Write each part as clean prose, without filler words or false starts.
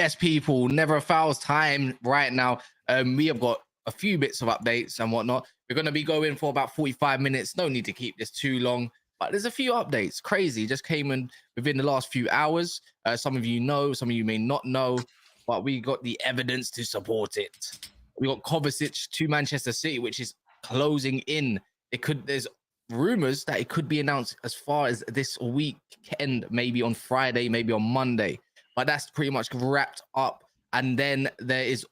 Yes, people, never a foul's time right now. We have got a few bits of updates and whatnot. We're going to be going for about 45 minutes. No need to keep this too long, but there's a few updates. Crazy, just came in within the last few hours. Some of you know, some of you may not know, but we got the evidence to support it. We got Kovacic to Manchester City, which is closing in. There's rumors that it could be announced as far as this weekend, maybe on Friday, maybe on Monday. But that's pretty much wrapped up. And then there is,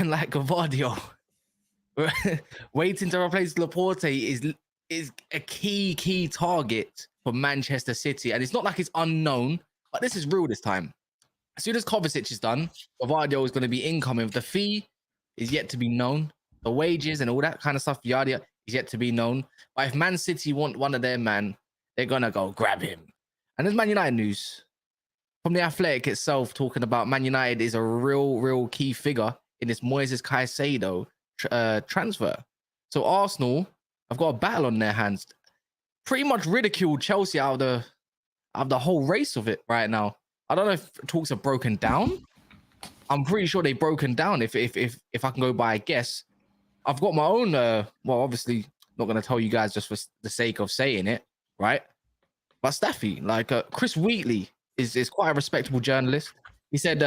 like Gvardiol, waiting to replace Laporte is a key target for Manchester City. And it's not like it's unknown, but this is real this time. As soon as Kovacic is done, Gvardiol is going to be incoming. The fee is yet to be known. The wages and all that kind of stuff, yada, is yet to be known. But if Man City want one of their man, they're going to go grab him. And there's Man United news from the Athletic itself, talking about Man United is a real key figure in this Moises Caicedo transfer. So Arsenal have got a battle on their hands. Pretty much ridiculed Chelsea out of the whole race of it right now. I don't know if talks have broken down. I'm pretty sure they've broken down. If I can go by a guess, I've got my own. Well, obviously not going to tell you guys just for the sake of saying it, right? But Staffy, like Chris Wheatley, is quite a respectable journalist. He said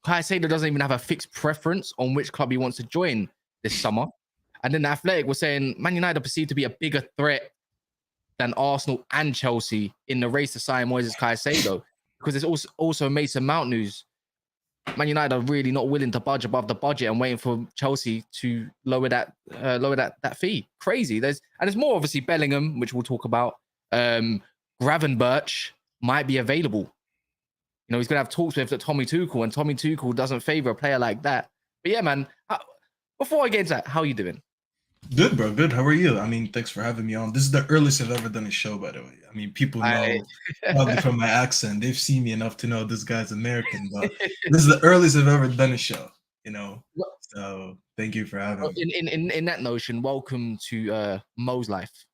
Caicedo doesn't even have a fixed preference on which club he wants to join this summer. And then the Athletic was saying Man United are perceived to be a bigger threat than Arsenal and Chelsea in the race to sign Moises Caicedo, because there's also Mason Mount news. Man United are really not willing to budge above the budget and waiting for Chelsea to lower that fee. Crazy. There's more, obviously. Bellingham, which we'll talk about. Gravenberch might be available. You know, he's gonna have talks with Tommy Tuchel, and Tommy Tuchel doesn't favor a player like that. But yeah, man. Before I get into that, how are you doing? Good, bro. Good. How are you? I mean, thanks for having me on. This is the earliest I've ever done a show, by the way. I mean, people know probably from my accent. They've seen me enough to know this guy's American, but this is the earliest I've ever done a show, you know? So thank you for having me. In that notion, welcome to Mo's life.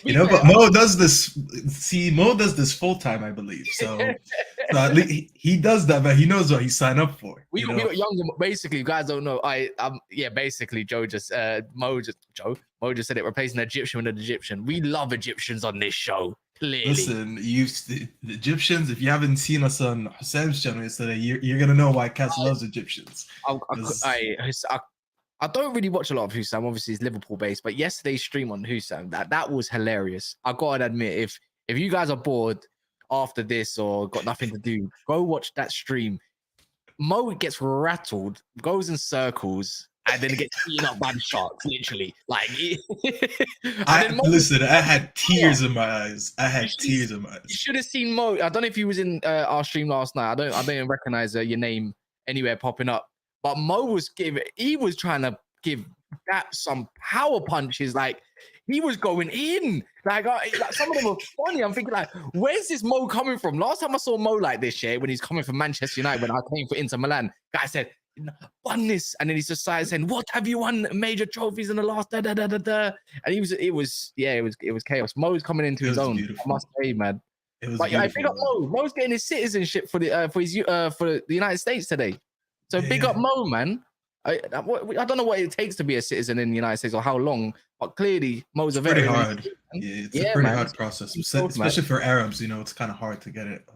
You know, but Mo does this. See, Mo does this full time, I believe. So he does that, but he knows what he signed up for. We got younger. Basically, you guys don't know. Basically, Mo just said it, replacing an Egyptian with an Egyptian. We love Egyptians on this show. Clearly. Listen, the Egyptians. If you haven't seen us on Hassan's channel yesterday, you're gonna know why Cass loves Egyptians. I don't really watch a lot of Hussam. Obviously, he's Liverpool based, but yesterday's stream on Hussam, that was hilarious. I gotta admit, if you guys are bored after this or got nothing to do, go watch that stream. Mo gets rattled, goes in circles, and then gets eaten up by the sharks. Literally, like. Listen, I had tears in my eyes. You should have seen Mo. I don't know if he was in our stream last night. I don't even recognize your name anywhere popping up. But Mo was trying to give that some power punches. Like, he was going in. Like some of them were funny. I'm thinking, like, where's this Mo coming from? Last time I saw Mo like this, when he's coming from Manchester United, when I came for Inter Milan, guy said, won this. And then he just started saying, what have you won major trophies in the last da da da da da? And it was chaos. Mo's coming into his own. Beautiful. I must say, man. But I think Mo's getting his citizenship for the United States today. So big up Mo, man. I don't know what it takes to be a citizen in the United States or how long, but clearly Mo's a very hard. It's a pretty hard process, especially for Arabs. You know, it's kind of hard to get it.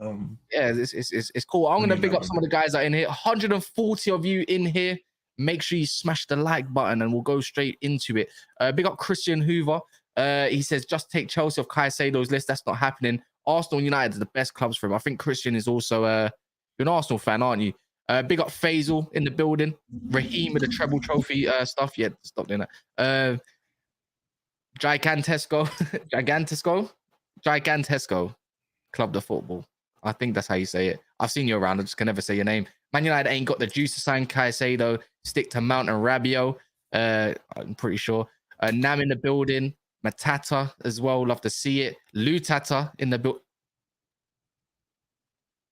It's cool. I'm gonna big up some of the guys that are in here. 140 of you in here. Make sure you smash the like button, and we'll go straight into it. Big up Christian Hoover. He says just take Chelsea off Caicedo's list. That's not happening. Arsenal and United are the best clubs for him. I think Christian is also you're an Arsenal fan, aren't you? Big up Faisal in the building. Raheem with the treble trophy stuff. Yeah, stop doing that. Gigantesco Club de Football. I think that's how you say it. I've seen you around. I just can never say your name. Man United ain't got the juice to sign Caicedo. Stick to Mount and Rabiot. I'm pretty sure. Nam in the building. Matata as well. Love to see it. Lutata in the building.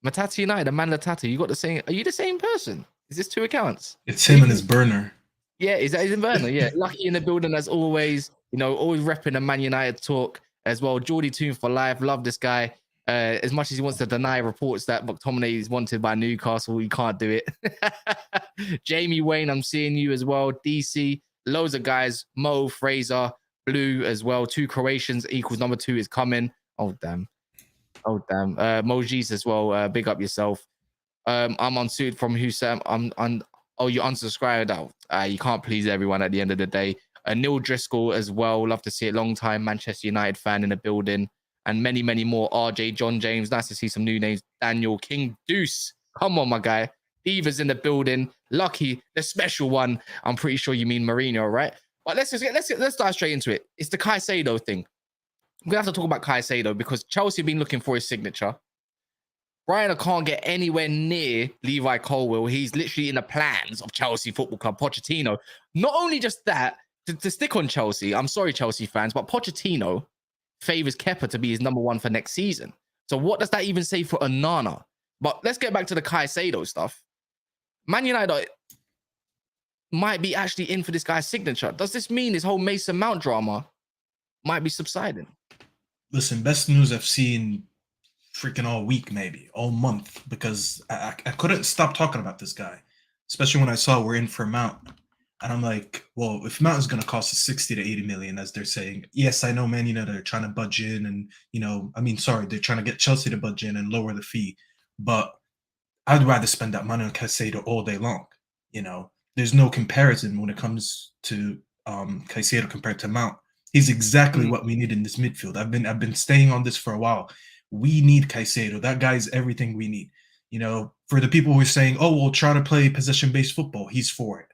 Matata United, a man Latata. You got the same. Are you the same person? Is this two accounts? It's him and his burner. Yeah, is that his burner? Yeah. Lucky in the building as always. You know, always repping the Man United talk as well. Geordie Toon for life. Love this guy. As much as he wants to deny reports that McTominay is wanted by Newcastle, he can't do it. Jamie Wayne, I'm seeing you as well. DC, loads of guys. Mo, Fraser, Blue as well. 2 Croatians equals number 2 is coming. Oh, damn. Mojis as well. Big up yourself. I'm unsuited from Husam. Oh, you unsubscribed out. You can't please everyone at the end of the day. Neil Driscoll as well. Love to see it. Long time Manchester United fan in the building. And many, many more. RJ, John James. Nice to see some new names. Daniel, King Deuce. Come on, my guy. Diva's in the building. Lucky, the special one. I'm pretty sure you mean Mourinho, right? But let's dive straight into it. It's the Caicedo thing. We're gonna have to talk about Caicedo because Chelsea have been looking for his signature. Brian can't get anywhere near Levi Colwill. He's literally in the plans of Chelsea Football Club, Pochettino. Not only just that, to stick on Chelsea, I'm sorry, Chelsea fans, but Pochettino favors Kepa to be his number 1 for next season. So what does that even say for Onana? But let's get back to the Caicedo stuff. Man United might be actually in for this guy's signature. Does this mean this whole Mason Mount drama might be subsiding? Listen, best news I've seen freaking all week, maybe all month, because I couldn't stop talking about this guy, especially when I saw we're in for Mount. And I'm like, well, if Mount is going to cost us 60 to 80 million, as they're saying, yes, I know, man, they're trying to budge in and, they're trying to get Chelsea to budge in and lower the fee. But I'd rather spend that money on Caicedo all day long. There's no comparison when it comes to Caicedo compared to Mount. He's exactly what we need in this midfield. I've been staying on this for a while. We need Caicedo. That guy's everything we need. For the people who are saying, oh, we'll try to play possession-based football, he's for it.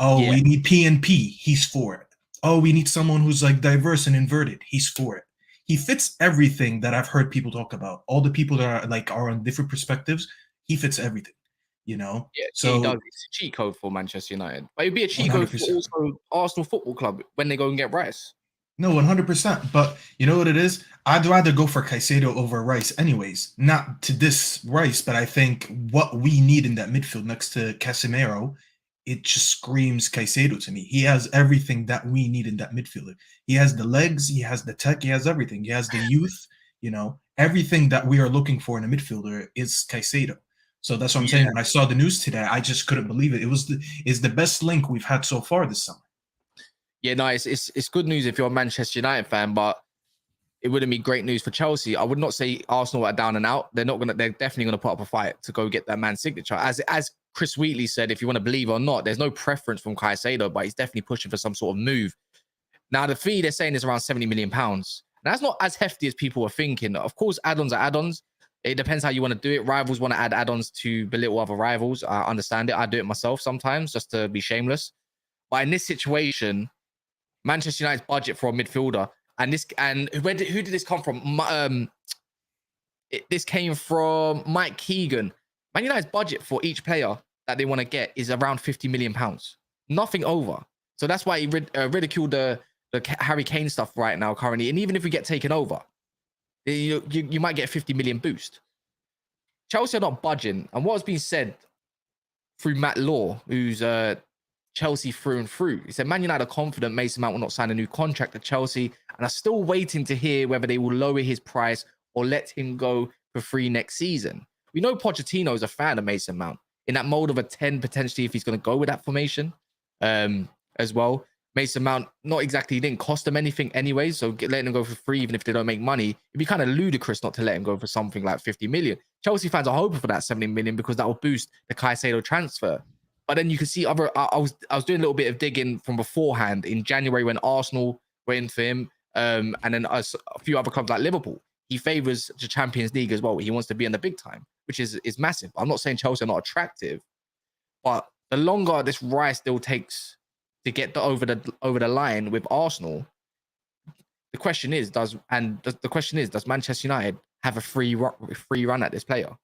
Oh, yeah. We need PNP. He's for it. Oh, we need someone who's like diverse and inverted. He's for it. He fits everything that I've heard people talk about. All the people that are on different perspectives, he fits everything. Yeah, so he does. It's a cheat code for Manchester United. But it'd be a cheat 100%. Code for also Arsenal Football Club when they go and get Rice. No, 100%. But you know what it is? I'd rather go for Caicedo over Rice anyways. Not to this Rice, but I think what we need in that midfield next to Casemiro, it just screams Caicedo to me. He has everything that we need in that midfielder. He has the legs, he has the tech, he has everything. He has the youth, everything that we are looking for in a midfielder is Caicedo. So that's what I'm saying. When I saw the news today, I just couldn't believe it. It's the best link we've had so far this summer. Yeah, no, it's good news if you're a Manchester United fan, but it wouldn't be great news for Chelsea. I would not say Arsenal are down and out. They're definitely gonna put up a fight to go get that man's signature. As Chris Wheatley said, if you want to believe it or not, there's no preference from Caicedo, but he's definitely pushing for some sort of move. Now, the fee they're saying is around £70 million. That's not as hefty as people were thinking. Of course, add-ons are add-ons. It depends how you want to do it. Rivals want to add add-ons to belittle other rivals. I understand it. I do it myself sometimes just to be shameless. But in this situation, Manchester United's budget for a midfielder, who did this come from? This came from Mike Keegan. Man United's budget for each player that they want to get is around £50 million. Nothing over. So that's why he ridiculed the Harry Kane stuff right now currently. And even if we get taken over, you might get a 50 million boost. Chelsea are not budging. And what has been said through Matt Law, who's Chelsea through and through, he said Man United are confident Mason Mount will not sign a new contract at Chelsea and are still waiting to hear whether they will lower his price or let him go for free next season. We know Pochettino is a fan of Mason Mount in that mode of a 10 potentially if he's going to go with that formation as well. Mason Mount, not exactly, he didn't cost them anything anyway, so letting him go for free, even if they don't make money, it'd be kind of ludicrous not to let him go for something like 50 million. Chelsea fans are hoping for that 70 million because that will boost the Caicedo transfer. But then you can see I was doing a little bit of digging from beforehand in January when Arsenal went in for him, and then a few other clubs like Liverpool. He favors the Champions League as well. He wants to be in the big time, which is massive. I'm not saying Chelsea are not attractive, but the longer this Rice deal takes to get over the line with Arsenal, the question is, does Manchester United have a free run at this player?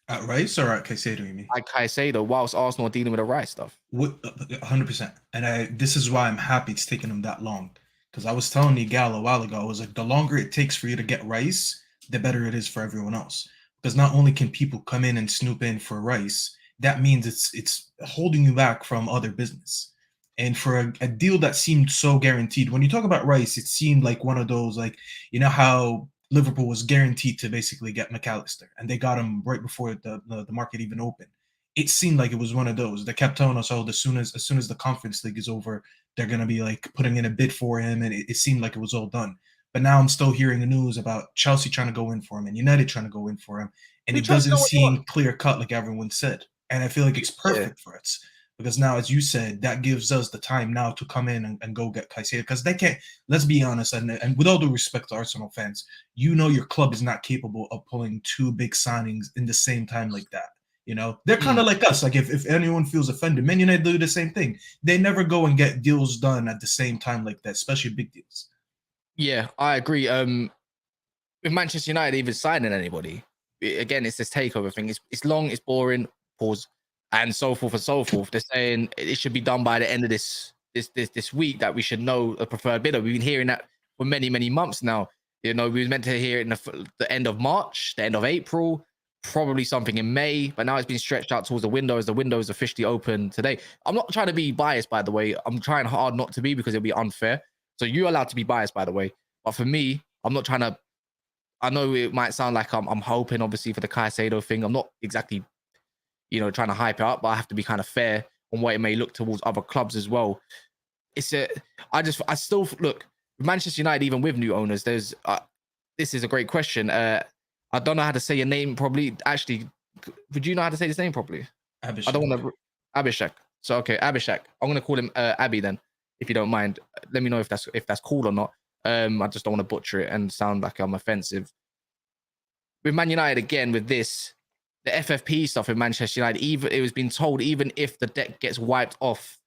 At Rice or at Caicedo, you mean? At Caicedo, whilst Arsenal are dealing with the Rice stuff. 100%. And this is why I'm happy it's taken them that long. Because I was telling Gal a while ago, I was like, the longer it takes for you to get Rice, the better it is for everyone else. Because not only can people come in and snoop in for Rice, that means it's holding you back from other business. And for a deal that seemed so guaranteed, when you talk about Rice, it seemed like one of those, like, you know how Liverpool was guaranteed to basically get McAllister, and they got him right before the market even opened. It seemed like it was one of those. They kept telling us, "Oh, as soon as the Conference League is over, they're gonna be like putting in a bid for him," and it seemed like it was all done. But now I'm still hearing the news about Chelsea trying to go in for him and United trying to go in for him, and Who it Chelsea doesn't know what they want? seem clear cut like everyone said. And I feel like it's Yeah. perfect for us because now, as you said, that gives us the time now to come in and go get Caicedo because they can't. Let's be honest, and with all due respect to Arsenal fans, you know your club is not capable of pulling two big signings in the same time like that. You know, they're kind of like us. Like if anyone feels offended, Man United do the same thing. They never go and get deals done at the same time like that, especially big deals. Yeah, I agree. With Manchester United even signing anybody, again, it's this takeover thing. It's long, it's boring, pause, and so forth and so forth. They're saying it should be done by the end of this week, that we should know a preferred bidder. We've been hearing that for many months now. You know, we were meant to hear it in the end of March, the end of April, probably something in May, but now it's been stretched out towards the window as the window is officially open today. I'm not trying to be biased, by the way. I'm trying hard not to be because it'll be unfair. So you're allowed to be biased, by the way. But for me, I'm not trying to. I know it might sound like I'm hoping, obviously, for the Caicedo thing. I'm not exactly, trying to hype it up, but I have to be kind of fair on what it may look towards other clubs as well. I still look, Manchester United, even with new owners, this is a great question. I don't know how to say your name properly. Actually, would you know how to say his name properly? Abhishek. I don't want to. Abhishek. So, okay, Abhishek. I'm going to call him Abby then, if you don't mind. Let me know if that's cool or not. I just don't want to butcher it and sound like I'm offensive. With Man United, again, with this, the FFP stuff in Manchester United, even it was being told, even if the deck gets wiped off,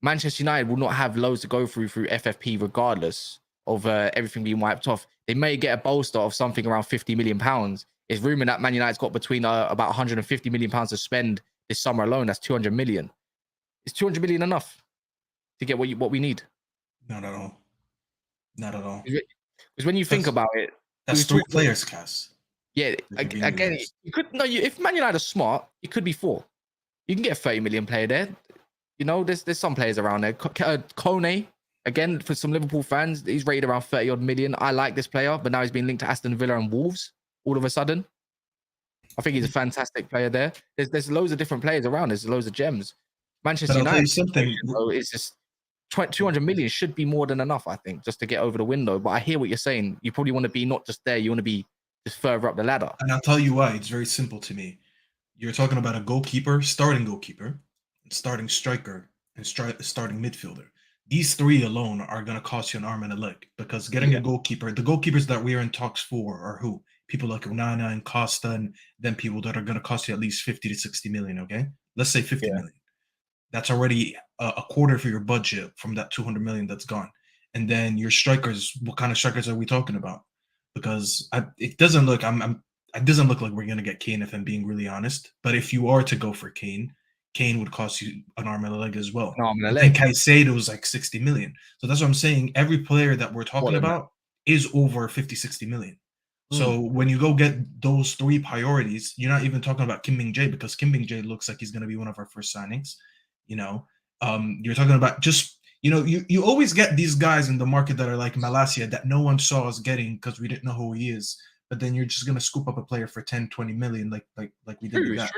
Manchester United will not have loads to go through FFP regardless of everything being wiped off. They may get a bolster of something around £50 million. It's rumored that Man United's got between about £150 million to spend this summer alone. That's 200 million. Is 200 million enough to get what we need? Not at all. Not at all. Because when you think about it, that's three players, Cass. Yeah, again, you could if Man United are smart, it could be 4. You can get a 30 million player there. You know, there's some players around there. Kone, again, for some Liverpool fans, he's rated around 30 odd million. I like this player, but now he's been linked to Aston Villa and Wolves all of a sudden. I think he's a fantastic player there. There's loads of different players around. There's loads of gems. Manchester United, it's just 200 million should be more than enough, I think, just to get over the window. But I hear what you're saying. You probably want to be not just there, you want to be just further up the ladder. And I'll tell you why. It's very simple to me. You're talking about a goalkeeper, starting goalkeeper, starting striker, and starting midfielder. These 3 alone are going to cost you an arm and a leg because getting a goalkeeper, the goalkeepers that we're in talks for are who? People like Onana and Costa, and then people that are going to cost you at least 50 to 60 million, okay? Let's say 50 million. That's already a quarter of your budget from that 200 million that's gone. And then your strikers, what kind of strikers are we talking about? Because it doesn't look like we're gonna get Kane, if I'm being really honest. But if you are to go for Kane would cost you an arm and a leg as well. And Caicedo is like 60 million. So that's what I'm saying. Every player that we're talking about is over 50, 60 million. So when you go get those 3 priorities, you're not even talking about Kim Min-jae because Kim Min-jae looks like he's gonna be one of our first signings. You're talking about just you always get these guys in the market that are like Malacia that no one saw us getting because we didn't know who he is, but then you're just gonna scoop up a player for 10 20 million like we did with that.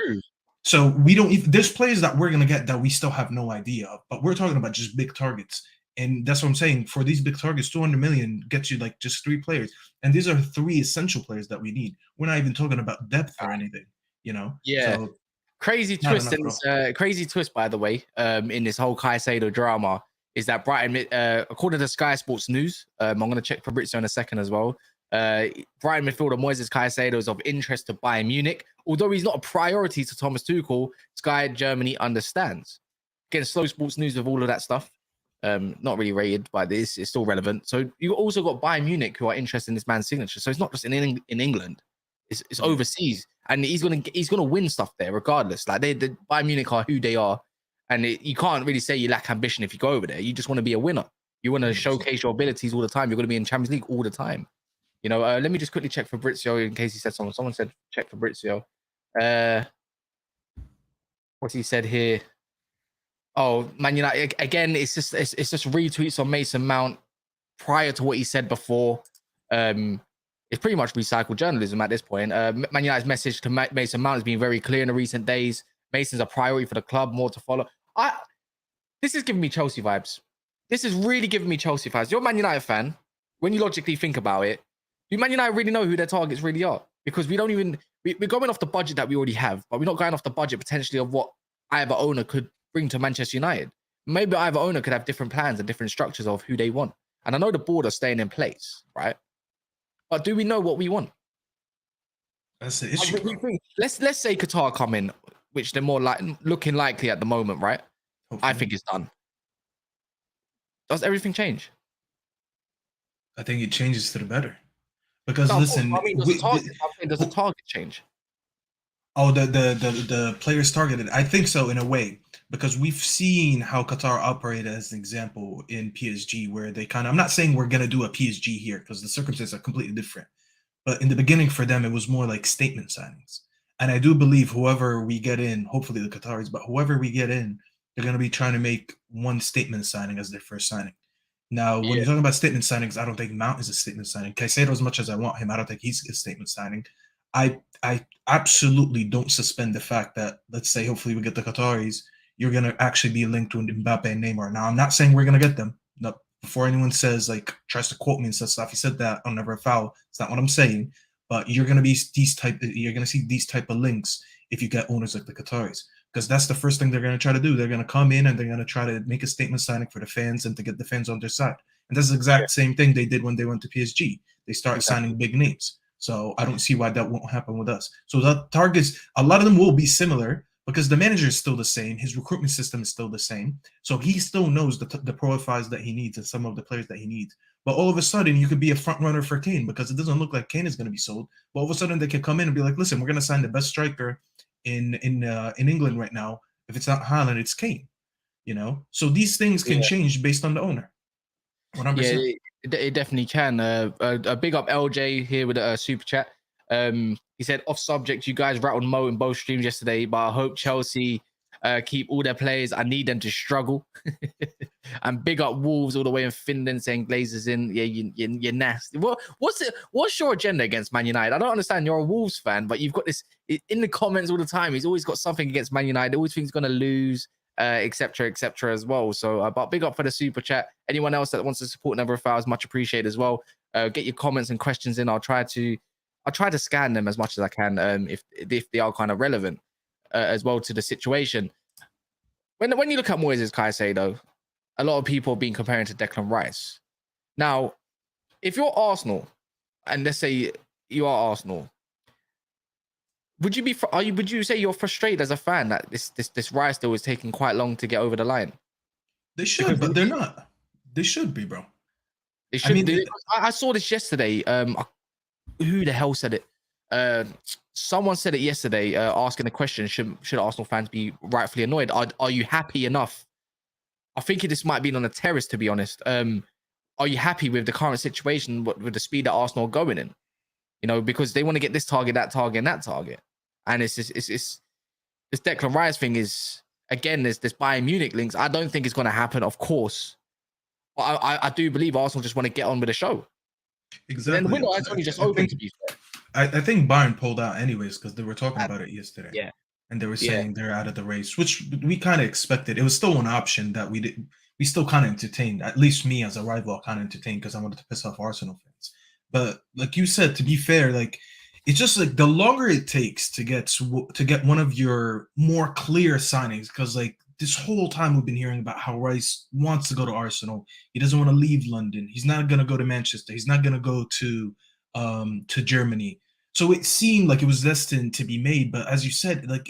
So we don't even, there's players that we're gonna get that we still have no idea of, but we're talking about just big targets. And that's what I'm saying. For these big targets, 200 million gets you like just 3 players, and these are 3 essential players that we need. We're not even talking about depth or anything, So, crazy twist, by the way, in this whole Caicedo drama is that Brighton, according to Sky Sports News, I'm going to check Fabrizio in a second as well. Brighton midfielder Moises Caicedo is of interest to Bayern Munich, although he's not a priority to Thomas Tuchel. Sky Germany understands. Again, slow sports news with all of that stuff. Not really rated by this. It's still relevant. So you also got Bayern Munich who are interested in this man's signature. So it's not just in England. It's overseas, and he's gonna win stuff there regardless. Like the Bayern Munich are who they are, and you can't really say you lack ambition if you go over there. You just want to be a winner. You want to showcase your abilities all the time. You're going to be in Champions League all the time. Let me just quickly check Fabrizio in case he said something. Someone said check Fabrizio. What's he said here? Oh, Man United again. It's just retweets on Mason Mount prior to what he said before. it's pretty much recycled journalism at this point. Man United's message to Mason Mount has been very clear in the recent days. Mason's a priority for the club, more to follow. This is giving me Chelsea vibes. This is really giving me Chelsea vibes. You're a Man United fan. When you logically think about it, do Man United really know who their targets really are? Because we don't even, we're going off the budget that we already have, but we're not going off the budget potentially of what either owner could bring to Manchester United. Maybe either owner could have different plans and different structures of who they want. And I know the board are staying in place, right? But do we know what we want? That's the issue. Let's say Qatar come in, which they're more like looking likely at the moment, right? Hopefully. I think it's done. Does everything change? I think it changes to the better. Because listen, does the target change? Oh, the players targeted. I think so in a way, because we've seen how Qatar operated as an example in PSG, where they kind of, I'm not saying we're going to do a PSG here because the circumstances are completely different. But in the beginning for them, it was more like statement signings. And I do believe whoever we get in, hopefully the Qataris, but whoever we get in, they're going to be trying to make one statement signing as their first signing. Now, when you're talking about statement signings, I don't think Mount is a statement signing. Caicedo, as much as I want him, I don't think he's a statement signing. I absolutely don't suspend the fact that, let's say, hopefully we get the Qataris, you're going to actually be linked to Mbappe and Neymar. Now, I'm not saying we're going to get them. No, before anyone says, like, tries to quote me and says stuff, he said that on Never a Foul. It's not what I'm saying. But you're going to be you're going to see these type of links if you get owners like the Qataris. Because that's the first thing they're going to try to do. They're going to come in and they're going to try to make a statement signing for the fans and to get the fans on their side. And that's the exact same thing they did when they went to PSG. They started signing big names. So I don't see why that won't happen with us. So the targets, a lot of them will be similar because the manager is still the same. His recruitment system is still the same. So he still knows the profiles that he needs and some of the players that he needs. But all of a sudden, you could be a front runner for Kane because it doesn't look like Kane is going to be sold. But all of a sudden, they could come in and be like, listen, we're going to sign the best striker in England right now. If it's not Haaland, it's Kane. You know, so these things can change based on the owner. 100%. Yeah, it definitely can. A big up LJ here with a super chat. He said, off subject, you guys rattled Mo in both streams yesterday, but I hope Chelsea keep all their players. I need them to struggle. And big up Wolves all the way in Finland saying Glazers in. Yeah, you're nasty. What's your agenda against Man United? I don't understand. You're a Wolves fan, but you've got this in the comments all the time. He's always got something against Man United. Always thinks he's going to lose, etc., as well. So, but big up for the super chat. Anyone else that wants to support Never a Foul is much appreciated as well. Get your comments and questions in. I'll try to scan them as much as I can if they are kind of relevant as well to the situation. When you look at Moises Caicedo, a lot of people have been comparing to Declan Rice. Now, if you're Arsenal, and let's say you are Arsenal, would you say you're frustrated as a fan that this Rice deal is taking quite long to get over the line? They should, but they're not. They should be, bro. They should. I saw this yesterday. Who the hell said it? Someone said it yesterday, asking the question: Should Arsenal fans be rightfully annoyed? Are you happy enough? I think this might be on a terrace, to be honest. Are you happy with the current situation with the speed that Arsenal are going in? You know, because they want to get this target, that target, and that target. And it's this Declan Rice thing is, again, there's this Bayern Munich links. I don't think it's going to happen, of course. But I do believe Arsenal just want to get on with the show. Exactly. And the window is only just open, to be fair. I think Bayern pulled out anyways because they were talking about it yesterday. Yeah. And they were saying they're out of the race, which we kind of expected. It was still an option that we still kind of entertained. At least me as a rival kind of entertained because I wanted to piss off Arsenal fans. But like you said, to be fair, like it's just like the longer it takes to get one of your more clear signings, because like this whole time we've been hearing about how Rice wants to go to Arsenal. He doesn't want to leave London. He's not going to go to Manchester. He's not going to go to Germany. So it seemed like it was destined to be made. But as you said, like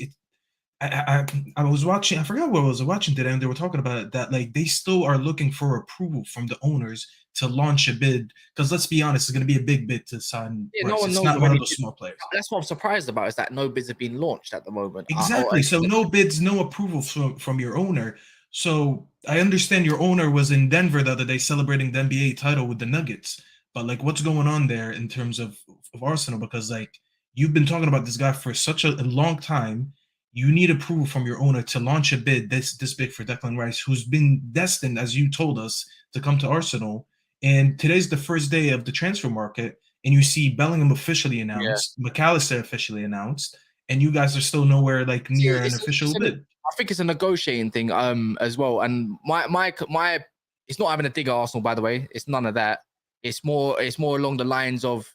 I was watching, I forgot what I was watching today, and they were talking about it, that like they still are looking for approval from the owners to launch a bid. Because let's be honest, it's going to be a big bid to sign. No one it's knows not one of those small players. That's what I'm surprised about, is that no bids have been launched at the moment. Exactly. So no bids, no approval from your owner. So I understand your owner was in Denver the other day celebrating the NBA title with the Nuggets. But like, what's going on there in terms of Arsenal? Because like you've been talking about this guy for such a long time. You need approval from your owner to launch a bid this big for Declan Rice, who's been destined, as you told us, to come to Arsenal. And today's the first day of the transfer market. and you see Bellingham officially Yeah. announced, McAllister officially announced, and you guys are still nowhere like near an official bid. I think it's a negotiating thing as well. And my it's not having a dig at Arsenal, by the way. It's none of that. It's more along the lines of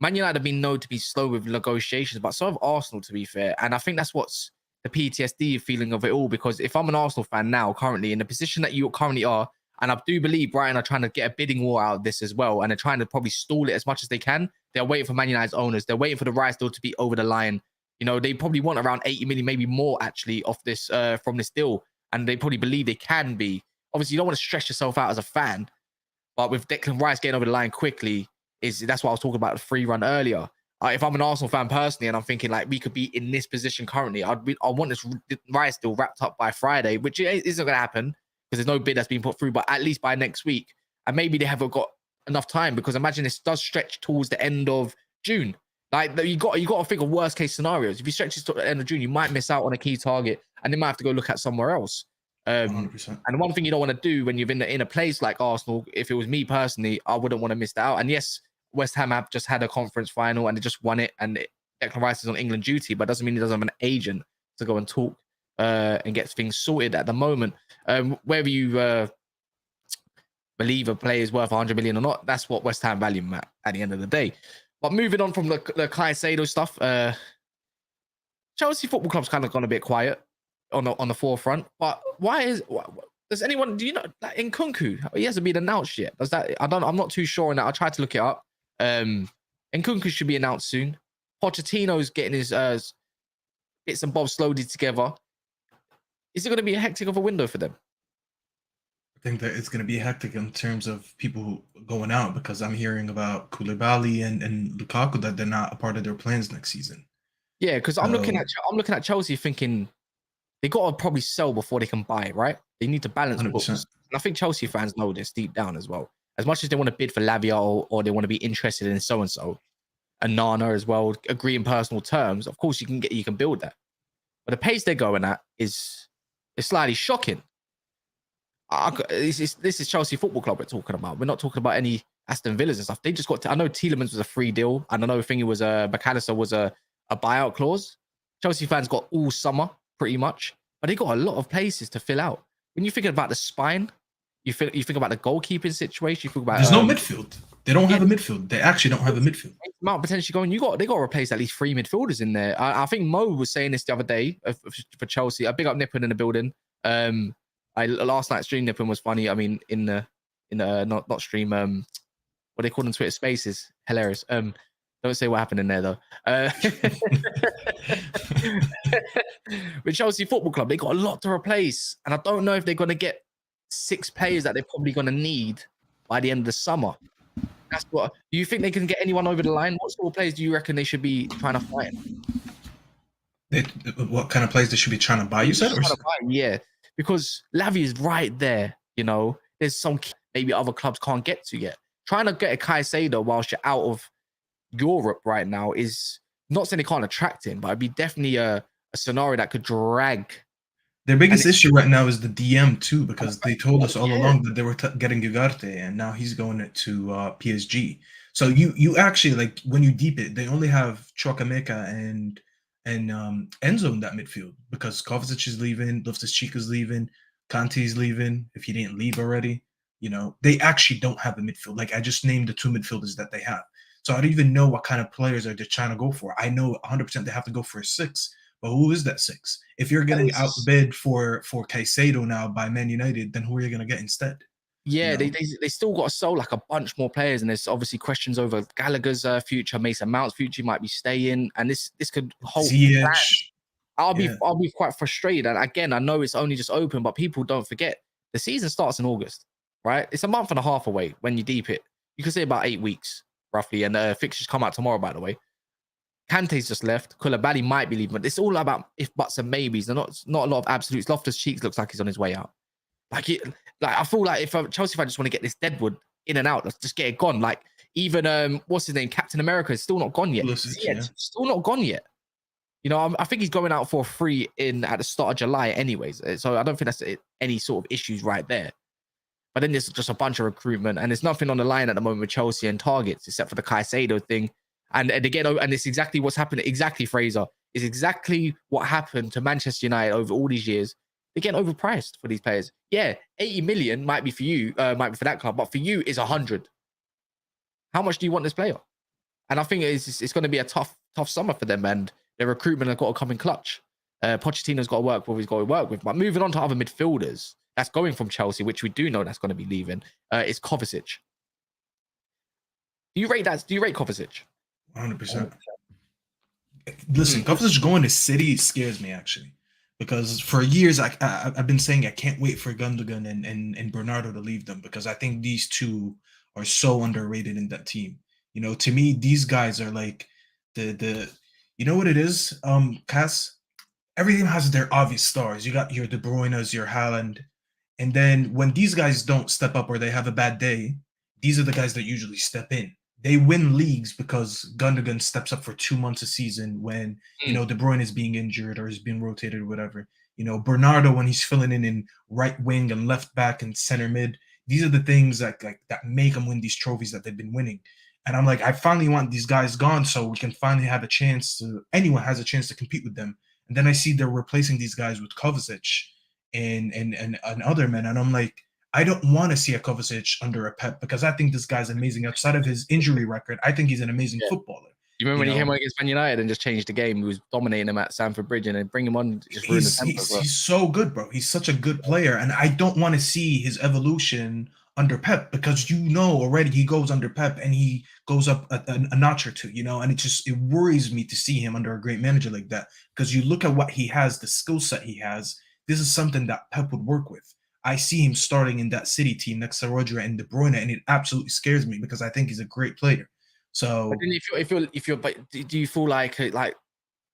Man United have been known to be slow with negotiations, but so have Arsenal, to be fair. And I think that's what's the PTSD feeling of it all. Because if I'm an Arsenal fan now, currently in the position that you currently are, and I do believe Brighton are trying to get a bidding war out of this as well, and they're trying to probably stall it as much as they can. They're waiting for Man United's owners. They're waiting for the rights deal to be over the line. You know, they probably want around 80 million, maybe more actually, off this from this deal. And they probably believe they can be. Obviously, you don't want to stress yourself out as a fan, but with Declan Rice getting over the line quickly, that's why I was talking about the free run earlier. If I'm an Arsenal fan personally, and I'm thinking like we could be in this position currently, I want this Rice deal wrapped up by Friday, which isn't going to happen because there's no bid that's been put through, but at least by next week. And maybe they haven't got enough time, because imagine this does stretch towards the end of June. Like you got to think of worst case scenarios. If you stretch this to the end of June, you might miss out on a key target, and they might have to go look at somewhere else. 100%. And one thing you don't want to do when you're in a place like Arsenal, if it was me personally, I wouldn't want to miss that out. And yes, West Ham have just had a conference final and they just won it, and Declan Rice is on England duty, but doesn't mean he doesn't have an agent to go and talk and get things sorted at the moment. Whether you believe a player is worth 100 million or not, that's what West Ham value him at the end of the day. But moving on from the Caicedo stuff, Chelsea Football Club's kind of gone a bit quiet on the forefront. But does anyone, do you know, like Nkunku, he hasn't been announced yet? I'm not too sure on that. I tried to look it up. Nkunku should be announced soon. Pochettino's getting his bits and bobs slowly together. Is it going to be a hectic of a window for them? I think that it's going to be hectic in terms of people going out, because I'm hearing about Koulibaly and Lukaku that they're not a part of their plans next season. Yeah, because I'm looking at Chelsea thinking they got to probably sell before they can buy, right? They need to balance books. And I think Chelsea fans know this deep down as well. As much as they want to bid for Lavia or they want to be interested in so-and-so, and Nana as well, agree in personal terms, of course you can build that. But the pace they're going at is slightly shocking. This is Chelsea Football Club we're talking about. We're not talking about any Aston Villas and stuff. They just got I know Tielemans was a free deal, and I know Thingy was McAllister was a buyout clause. Chelsea fans got all summer pretty much, but they got a lot of places to fill out. When you think about the spine, you think about the goalkeeping situation. You think about there's no midfield. They don't have a midfield. They actually don't have a midfield. Amount potentially going. They got to replace at least 3 midfielders in there. I think Mo was saying this the other day for Chelsea. A big up Nippon in the building. Last night's stream Nippon was funny. I mean, in the not stream. What they call on Twitter Spaces. Hilarious. Don't say what happened in there though. With Chelsea Football Club, they got a lot to replace, and I don't know if they're going to get 6 players that they're probably going to need by the end of the summer. That's what. Do you think they can get anyone over the line? What sort of players do you reckon they should be trying to find? What kind of players they should be trying to buy? You said, yeah, because Lavia is right there. You know, there's some maybe other clubs can't get to yet. Trying to get a Caicedo whilst you're out of Europe right now is not saying they can't attract him, but it'd be definitely a scenario that could drag. Their biggest issue right now is the DM too, because they told us all along that they were getting Ugarte, and now he's going to PSG. So you actually, like, when you deep it, they only have Chukwuemeka and Enzo in that midfield, because Kovacic is leaving, Loftus-Cheek is leaving, Kante's leaving, if he didn't leave already. You know, they actually don't have a midfield. Like, I just named the 2 midfielders that they have. So I don't even know what kind of players are they trying to go for. I know 100% they have to go for a 6. But who is that 6? If you're getting outbid for Caicedo now by Man United, then who are you going to get instead? Yeah, you know? they still got to sell like a bunch more players, and there's obviously questions over Gallagher's future, Mason Mount's future might be staying, and this could hold. I'll be quite frustrated. And again, I know it's only just open, but people don't forget the season starts in August, right? It's a month and a half away when you deep it. You can say about 8 weeks roughly, and fixtures come out tomorrow, by the way. Kante's just left. Koulibaly might be leaving, but it's all about if buts and maybes. They're not a lot of absolutes. Loftus-Cheek looks like he's on his way out. Like I feel like if Chelsea fans just want to get this Deadwood in and out, let's just get it gone. Like even what's his name, Captain America is still not gone yet. Still not gone yet. You know, I think he's going out for a free in at the start of July, anyways. So I don't think that's any sort of issues right there. But then there's just a bunch of recruitment, and there's nothing on the line at the moment with Chelsea and targets except for the Caicedo thing. And again, and it's exactly what's happened. Exactly, Fraser, is exactly what happened to Manchester United over all these years. They're getting overpriced for these players. Yeah, 80 million might be for you, might be for that club, but for you, it's 100. How much do you want this player? And I think it's going to be a tough summer for them, and their recruitment have got to come in clutch. Pochettino's got to work with what he's got to work with. But moving on to other midfielders, that's going from Chelsea, which we do know that's going to be leaving, is Kovacic. Do you rate that? Do you rate Kovacic? 100%. Listen, Kovacic going to City scares me, actually, because for years I've been saying I can't wait for Gundogan and Bernardo to leave them, because I think these two are so underrated in that team. You know, to me, these guys are like the you know what it is, Cass? Everything has their obvious stars. You got your De Bruyne's, your Haaland, and then when these guys don't step up or they have a bad day, these are the guys that usually step in. They win leagues because Gundogan steps up for 2 months a season when, you know, De Bruyne is being injured or is being rotated or whatever. You know, Bernardo when he's filling in right wing and left back and center mid. These are the things that make them win these trophies that they've been winning. And I'm like, I finally want these guys gone so we can finally have a chance to, anyone has a chance to compete with them. And then I see they're replacing these guys with Kovacic and other men. And I'm like, I don't want to see a Kovacic under a Pep, because I think this guy's amazing. Outside of his injury record, I think he's an amazing footballer. You remember when he came on against Man United and just changed the game? He was dominating them at Stamford Bridge, and then bring him on, just ruin the tempo. He's so good, bro. He's such a good player. And I don't want to see his evolution under Pep, because you know already he goes under Pep and he goes up a notch or two, you know, and it worries me to see him under a great manager like that, because you look at what he has, the skill set he has. This is something that Pep would work with. I see him starting in that City team next to Roger and De Bruyne, and it absolutely scares me because I think he's a great player. So, but then do you feel like the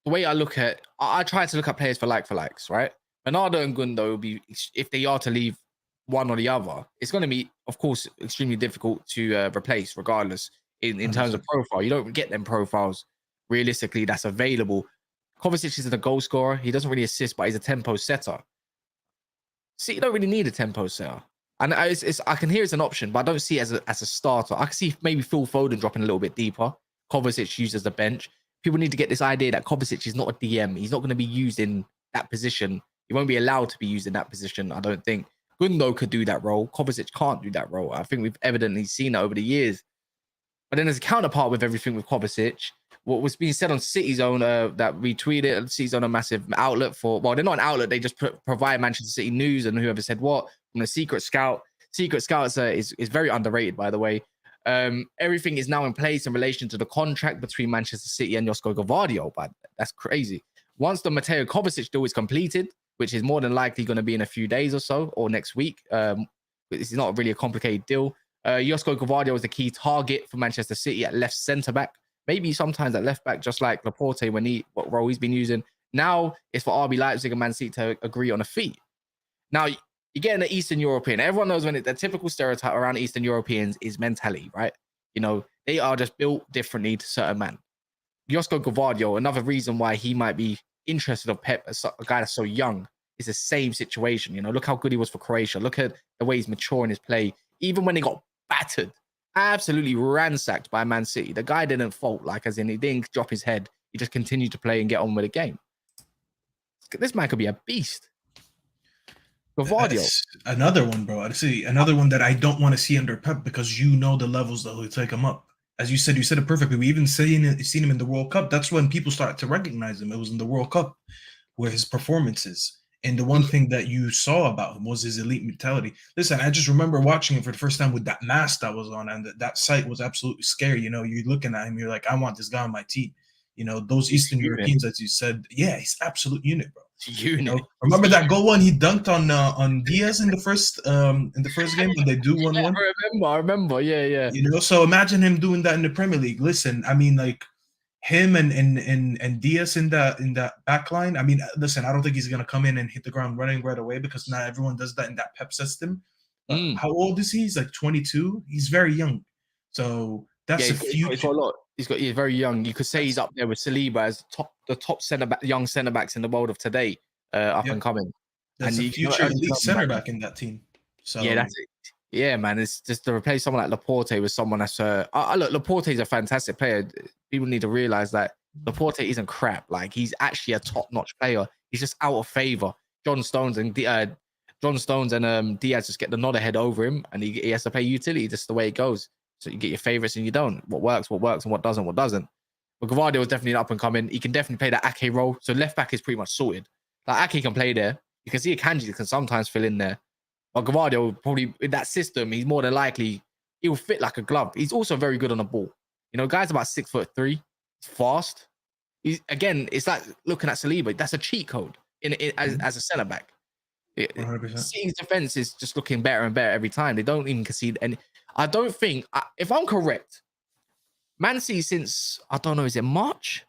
way I look at, I try to look at players for likes, right? Bernardo and Gundo will be, if they are to leave one or the other, it's going to be, of course, extremely difficult to replace, regardless in terms of profile. You don't get them profiles realistically that's available. Kovacic isn't a goal scorer. He doesn't really assist, but he's a tempo setter. See, you don't really need a tempo setter. And I can hear it's an option, but I don't see it as a starter. I can see maybe Phil Foden dropping a little bit deeper. Kovacic used as a bench. People need to get this idea that Kovacic is not a DM. He's not going to be used in that position. He won't be allowed to be used in that position, I don't think. Gundo could do that role. Kovacic can't do that role. I think we've evidently seen that over the years. But then there's a counterpart with everything with Kovacic. What was being said on City Zone that we tweeted, City Zone a massive outlet for, well, they're not an outlet, they just provide Manchester City news and whoever said what from the Secret Scout. Secret Scout is very underrated, by the way. Everything is now in place in relation to the contract between Manchester City and Josko Gvardiol, but that's crazy. Once the Mateo Kovacic deal is completed, which is more than likely going to be in a few days or so, or next week, this is not really a complicated deal. Josko Gvardiol is the key target for Manchester City at left centre-back. Maybe sometimes at left back, just like Laporte what role he's been using. Now it's for RB Leipzig and Man City to agree on a fee. Now you're getting an Eastern European. Everyone knows when the typical stereotype around Eastern Europeans is mentality, right? You know, they are just built differently to certain men. Josko Gvardiol, another reason why he might be interested of Pep, a guy that's so young, is the same situation. You know, look how good he was for Croatia. Look at the way he's maturing his play. Even when he got battered, absolutely ransacked by Man City, the guy didn't fault, like as in he didn't drop his head. He just continued to play and get on with the game. This man could be a beast. Gvardiol. Another one, bro. I'd say another one that I don't want to see under Pep, because you know the levels that he'll take him up. As you said it perfectly. We even seen him in the World Cup. That's when people started to recognize him. It was in the World Cup where his performances. And the one thing that you saw about him was his elite mentality. Listen, I just remember watching him for the first time with that mask that was on, and that sight was absolutely scary. You know, you're looking at him, you're like, I want this guy on my team. You know, those Eastern Europeans, as you said, yeah, he's absolute unit, bro. Unit. You know, remember that goal one he dunked on Diaz in the first game when they do 1-1? I remember. Yeah. You know, so imagine him doing that in the Premier League. Listen, I mean, like him and Diaz in that back line. I mean, listen, I don't think he's gonna come in and hit the ground running right away, because not everyone does that in that Pep system. How old is he? He's like 22. He's very young. So that's the future. He's got a lot. He's very young. You could say he's up there with Saliba as the top young centre backs in the world of today, up and coming. That's a future elite centre back in that team. So yeah, that's it. Yeah, man, it's just to replace someone like Laporte with someone that's look, Laporte is a fantastic player. People need to realize that Laporte isn't crap. Like he's actually a top-notch player. He's just out of favor. John Stones and Diaz just get the nod ahead over him, and he has to play utility. Just the way it goes. So you get your favorites and you don't. What works, and what doesn't. But Gvardiol is definitely an up and coming. He can definitely play that Ake role. So left back is pretty much sorted. Like Ake can play there. You can see Akanji can sometimes fill in there. But Gvardiol probably in that system, he's more than likely he'll fit like a glove. He's also very good on the ball. You know, guy's about 6'3", he's fast. It's like looking at Saliba. That's a cheat code as a centre back. 100%. City's defense is just looking better and better every time. They don't even concede any. I don't think, if I'm correct, Man City since I don't know, is it March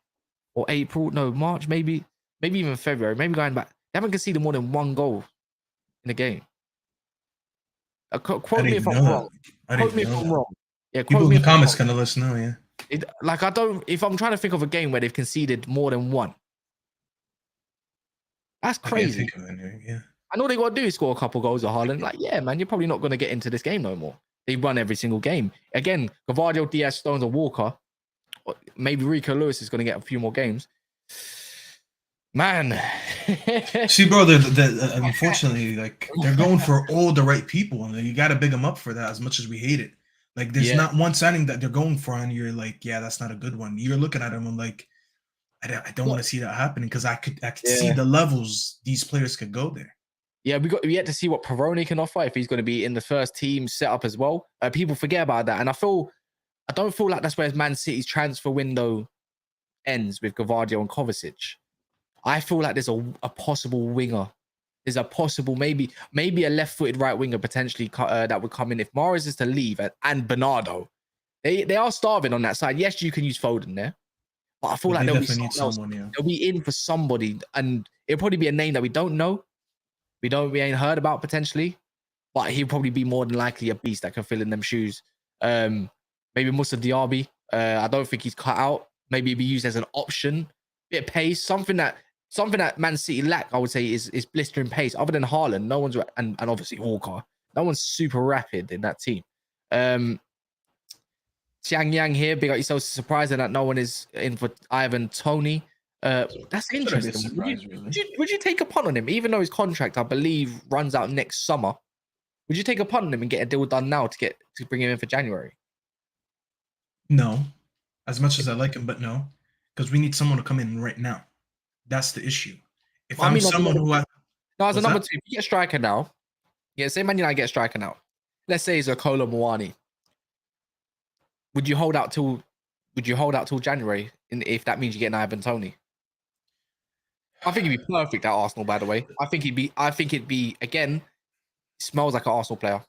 or April? No, March, maybe even February. Maybe going back, they haven't conceded more than 1 goal in a game. Quote me if I'm wrong. Quote me if I'm wrong. Yeah, people in the comments can let us know. Yeah. If I'm trying to think of a game where they've conceded more than 1, that's crazy. Yeah. I know they got to do is score a couple goals at Haaland. Like, yeah, man, you're probably not going to get into this game no more. They run every single game. Again, Gvardiol, Diaz, Stones, or Walker. Maybe Rico Lewis is going to get a few more games. Man. See, bro, unfortunately, like they're going for all the right people, and you got to big them up for that. As much as we hate it, like there's not one signing that they're going for, and you're like, yeah, that's not a good one. You're looking at them and like, I don't want to see that happening because I could see the levels these players could go there. Yeah, we yet to see what Peroni can offer if he's going to be in the first team setup as well. People forget about that, and I don't feel like that's where Man City's transfer window ends with Gvardiol and Kovacic. I feel like there's a possible winger. There's a possible maybe a left-footed right winger potentially that would come in if Mahrez is to leave and Bernardo. They are starving on that side. Yes, you can use Foden there, but I feel like they'll be in for somebody, and it'll probably be a name that we don't know. We ain't heard about potentially, but he'll probably be more than likely a beast that can fill in them shoes. Maybe Moussa Diaby. I don't think he's cut out. Maybe he'll be used as an option. Bit of pace, something that Man City lack, I would say, is blistering pace. Other than Haaland, no one's and obviously Walker, no one's super rapid in that team. Xiang Yang here, big up yourself, surprising that no one is in for Ivan Toney. That's interesting. Would you take a punt on him, even though his contract, I believe, runs out next summer? Would you take a punt on him and get a deal done now to bring him in for January? No, as much as I like him, but no, because we need someone to come in right now. That's the issue. If I'm someone who as a number 2, you get a striker now. Yeah, say Man United get a striker now. Let's say it's a Kolo Muani. Would you hold out till January if that means you get an Ivan Toney? I think he'd be perfect at Arsenal, by the way. I think it'd be again, smells like an Arsenal player.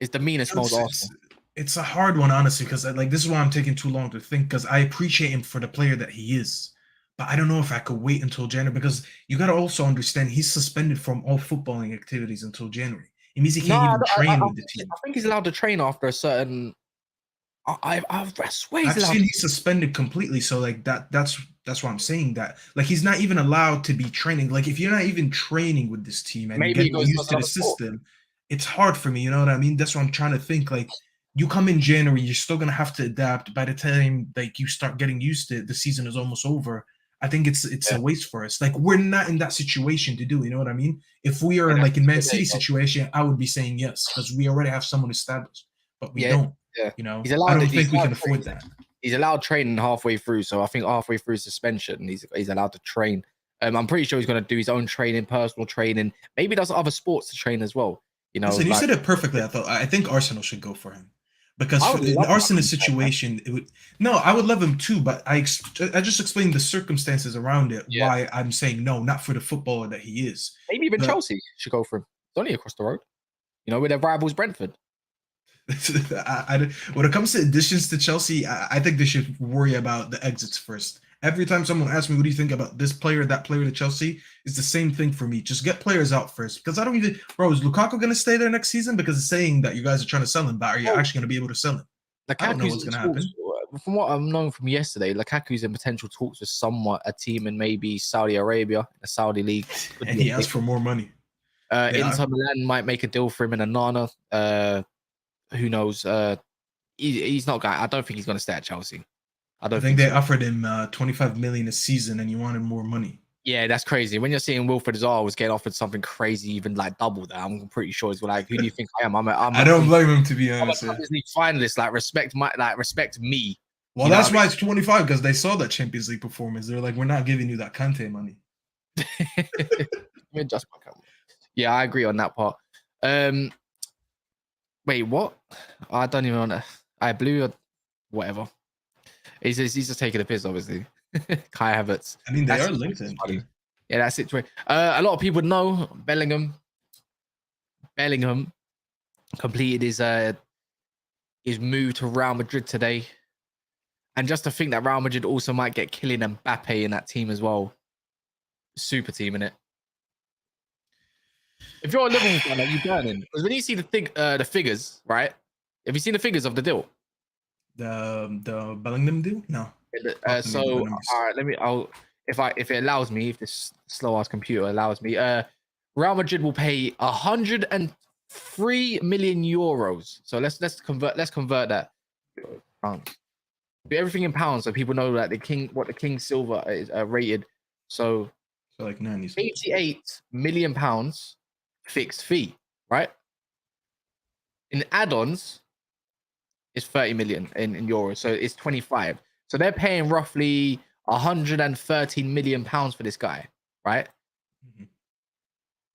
His demeanor smells Arsenal. It's a hard one, honestly, because like this is why I'm taking too long to think, because I appreciate him for the player that he is. But I don't know if I could wait until January, because you got to also understand he's suspended from all footballing activities until January. It means he can't even train with the team. I think he's allowed to train after a certain. I swear I've seen he's suspended completely. So like that's why I'm saying that. Like he's not even allowed to be training. Like if you're not even training with this team and getting used to the system, it's hard for me. You know what I mean? That's what I'm trying to think. Like you come in January, you're still gonna have to adapt. By the time like you start getting used to it, the season is almost over. I think it's a waste for us. Like we're not in that situation to do. You know what I mean? If we are like in Man City situation, I would be saying yes because we already have someone established, but we don't. Yeah. You know, I don't think we can afford that. He's allowed training halfway through, so I think halfway through suspension, he's allowed to train. I'm pretty sure he's going to do his own training, personal training. Maybe does other sports to train as well. You know, you said it perfectly. I think Arsenal should go for him because in Arsenal's situation, I would love him too. But I just explained the circumstances around it. Yeah. Why I'm saying no, not for the footballer that he is. Maybe even Chelsea should go for him. It's only across the road. You know, with their rivals Brentford. When it comes to additions to Chelsea, I think they should worry about the exits first. Every time someone asks me, what do you think about this player, that player to Chelsea, it's the same thing for me. Just get players out first. Because I don't even, bro, is Lukaku going to stay there next season? Because it's saying that you guys are trying to sell him, but are you actually going to be able to sell him? I don't know what's going to happen. From what I've known from yesterday, Lukaku's in potential talks with a team in maybe Saudi Arabia, the Saudi league. And he asked for more money. Yeah, Inter Milan might make a deal for him and Onana. Who knows? He's not guy. I don't think he's going to stay at Chelsea. I I don't think think they so. offered him 25 million a season, and he wanted more money. Yeah, that's crazy. When you're seeing Wilfred Zaha was getting offered something crazy, even like double that, I'm pretty sure he's like, who do you think I am? I don't blame him, to be I'm a honest. Champions League finalist. Like respect me. Well, You know that's what why it's 25, because they saw that Champions League performance. They're like, we're not giving you that Kante money. I mean? Just my camera. Yeah, I agree on that part. Wait, what? I don't even want to. I blew or whatever. He's just taking a piss, obviously. Kai Havertz. I mean, they That's are linked in. Yeah, that's it. A lot of people know Bellingham. Bellingham completed his move to Real Madrid today. And just to think that Real Madrid also might get Kylian Mbappe in that team as well. Super team, innit? If you're a Liverpool fan, are you burning? Because when you see the figures, right? Have you seen the figures of the deal? The Bellingham deal? No. So all right, if it allows me, if this slow ass computer allows me, Real Madrid will pay 103 million euros. So let's convert that. Pounds. Do everything in pounds so people know that what the King Silver is rated. So like 90. 88 million pounds fixed fee, right? In add-ons, it's 30 million in euros, so it's 25. So they're paying roughly 113 million pounds for this guy, right? Mm-hmm.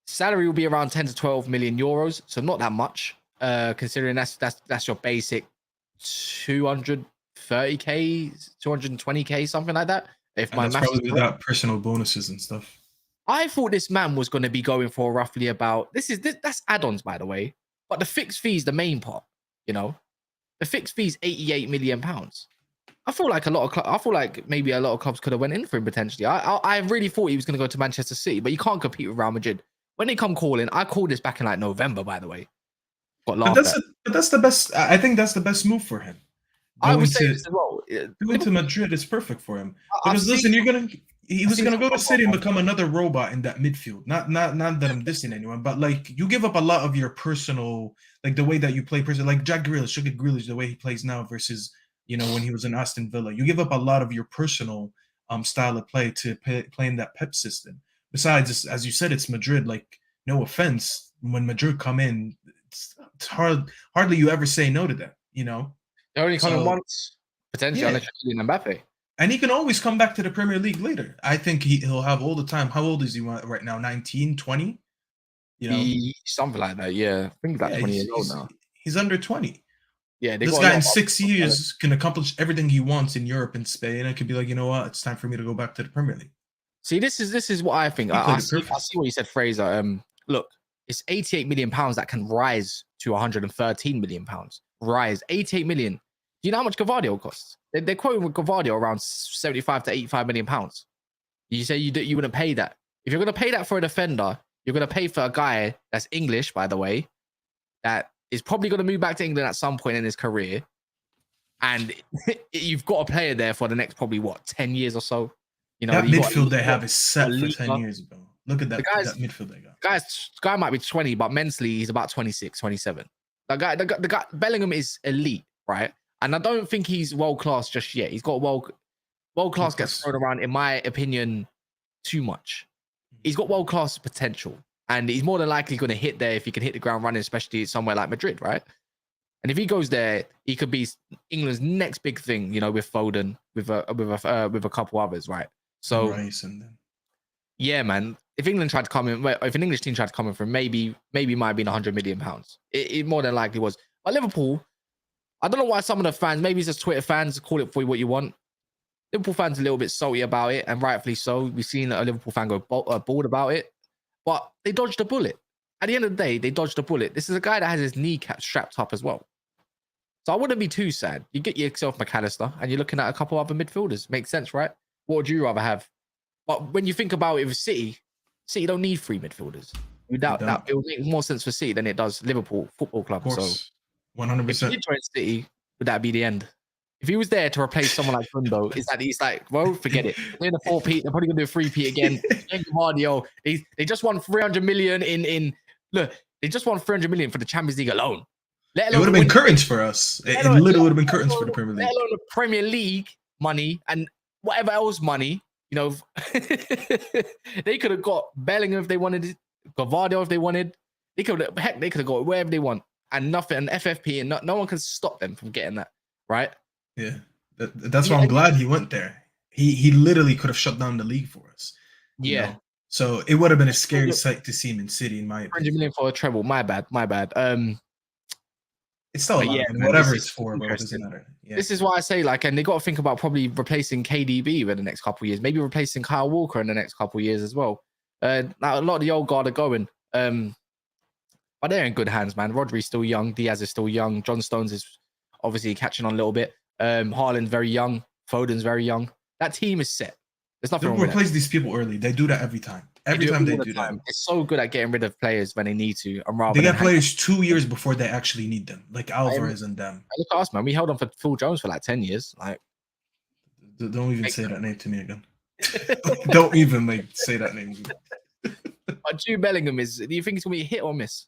Salary will be around 10 to 12 million euros, so not that much, considering that's your basic 230k, 220k, something like that. If my math probably without personal bonuses and stuff. I thought this man was going to be going for roughly about that's add-ons, by the way, but the fixed fee is the main part. You know, the fixed fee is 88 million pounds. I feel like maybe a lot of clubs could have went in for him potentially. I really thought he was going to go to Manchester City, but you can't compete with Real Madrid. When they come calling, I called this back in like November, by the way. Got laughed at. But that's the best. I think that's the best move for him. I would say this as well. Going to Madrid is perfect for him. Because listen, he was gonna go to City and become another robot in that midfield. Not that I'm dissing anyone, but like you give up a lot of your personal, like the way that you play like Jack Grealish, look at Grealish, the way he plays now versus when he was in Aston Villa. You give up a lot of your personal style of play to play in that Pep system. Besides, as you said, it's Madrid. Like, no offense, when Madrid come in, it's hardly you ever say no to them. They're only coming once, potentially, unless you're Kylian Mbappe. And he can always come back to the Premier League later. I think he'll have all the time. How old is he right now? 19, 20? Something like that, yeah. I think about 20 years old now. He's under 20. Yeah, this guy in 6 years can accomplish everything he wants in Europe and Spain. And could be like, you know what? It's time for me to go back to the Premier League. See, this is what I think. I see what you said, Fraser. Look, it's 88 million pounds that can rise to 113 million pounds. Rise 88 million. Do you know how much Gvardiol costs? They're quoting with Gvardiol around 75 to 85 million pounds. You say you wouldn't pay that. If you're going to pay that for a defender, you're going to pay for a guy that's English, by the way, that is probably going to move back to England at some point in his career. And you've got a player there for the next probably, 10 years or so. That midfield they have is set for 10 years ago. Look at that midfield they got. Guy might be 20, but mentally he's about 26, 27. The guy Bellingham is elite, right? And I don't think he's world class just yet. He's got world class gets thrown around, in my opinion, too much. He's got world class potential, and he's more than likely going to hit there if he can hit the ground running, especially somewhere like Madrid, right? And if he goes there, he could be England's next big thing, with Foden, with a couple others, right? So, yeah, man. If England tried to come in, if an English team tried to come in for him, maybe it might have been 100 million pounds. It more than likely was. But Liverpool, I don't know why some of the fans, maybe it's just Twitter fans, call it for what you want. Liverpool fans are a little bit salty about it, and rightfully so. We've seen a Liverpool fan go bored about it, but they dodged a bullet. At the end of the day, they dodged a bullet. This is a guy that has his kneecap strapped up as well. So I wouldn't be too sad. You get yourself McAllister, and you're looking at a couple other midfielders. Makes sense, right? What would you rather have? But when you think about it with City don't need 3 midfielders. Without that, it would make more sense for City than it does Liverpool Football Club. Of course, 100%. If he did join City, would that be the end? If he was there to replace someone like Bruno, he's like, well, forget it. They're in the 4P. They're probably gonna do a 3P again. Gvardiol, they just won 300 million in Look, they just won 300 million for the Champions League alone. Let It would alone have been curtains for us. It literally would have been curtains for the Premier let League. alone the Premier League money and whatever else money. You know, they could have got Bellingham if they wanted, Gvardiol if they wanted. They could have got wherever they want, and nothing, and FFP, and no one can stop them from getting that, right? Yeah, that's why I'm glad he went there. He literally could have shut down the league for us. You know? So it would have been a scary sight to see him in City, in my opinion. 100 million for a treble. My bad. It's still a lot, man, whatever it's for, bro. It doesn't matter. Yeah. This is why I say, like, and they got to think about probably replacing KDB in the next couple of years, maybe replacing Kyle Walker in the next couple of years as well. Now a lot of the old guard are going, but they're in good hands, man. Rodri's still young, Diaz is still young, John Stones is obviously catching on a little bit. Haaland's very young, Foden's very young. That team is set. There's nothing wrong with that. Replace these people early. They do that every time. Every time they do that. It's so good at getting rid of players when they need to. And rather they get players 2 years before they actually need them, like Alvarez and them. Look at us, man. We held on for Phil Jones for like 10 years. Like, don't even say that name to me again. Don't even say that name. But Jude Bellingham do you think it's gonna be a hit or miss?